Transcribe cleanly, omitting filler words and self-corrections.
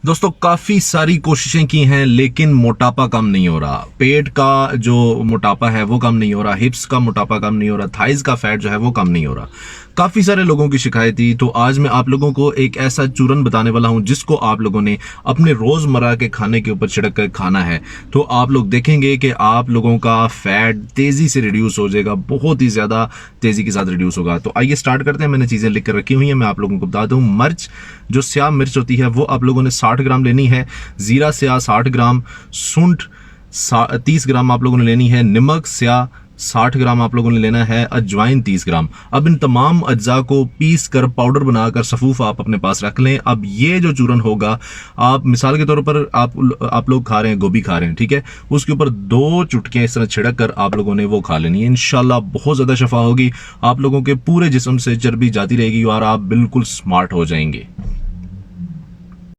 दोस्तों काफी सारी कोशिशें की हैं लेकिन मोटापा कम नहीं हो रहा। पेट का जो मोटापा है वो कम नहीं हो रहा, हिप्स का मोटापा कम नहीं हो रहा, थाइज का फैट जो है वो कम नहीं हो रहा। काफी सारे लोगों की शिकायत थी, तो आज मैं आप लोगों को एक ऐसा चूरन बताने वाला हूं जिसको आप लोगों ने अपने रोजमर्रा के खाने के ऊपर छिड़क कर खाना है। तो आप लोग देखेंगे कि आप लोगों का फैट तेजी से रिड्यूस हो जाएगा, बहुत ही ज्यादा तेजी के साथ रिड्यूस होगा। तो आइए स्टार्ट करते हैं। मैंने चीजें लिख कर रखी हुई हैं, मैं आप लोगों को बता दूं। मिर्च, जो स्याह मिर्च होती है वो आप लोगों ने 60 ग्राम लेनी है। जीरा स्याह 60 ग्राम, सूंठ 30 ग्राम आप लोगों ने लेनी है। नमक स्याह 60 ग्राम आप लोगों ने लेना है। अजवाइन 30 ग्राम। अब इन तमाम अज्जा को पीस कर पाउडर बनाकर सफूफ आप अपने पास रख लें। अब ये जो चूरन होगा, आप मिसाल के तौर पर आप लोग खा रहे हैं, गोभी खा रहे हैं, ठीक है, उसके ऊपर 2 चुटकियां इस तरह छिड़क कर आप लोगों ने वो खा लेनी है। इंशाल्लाह बहुत ज्यादा शफा होगी, आप लोगों के पूरे जिस्म से चर्बी जाती रहेगी और आप बिल्कुल स्मार्ट हो जाएंगे।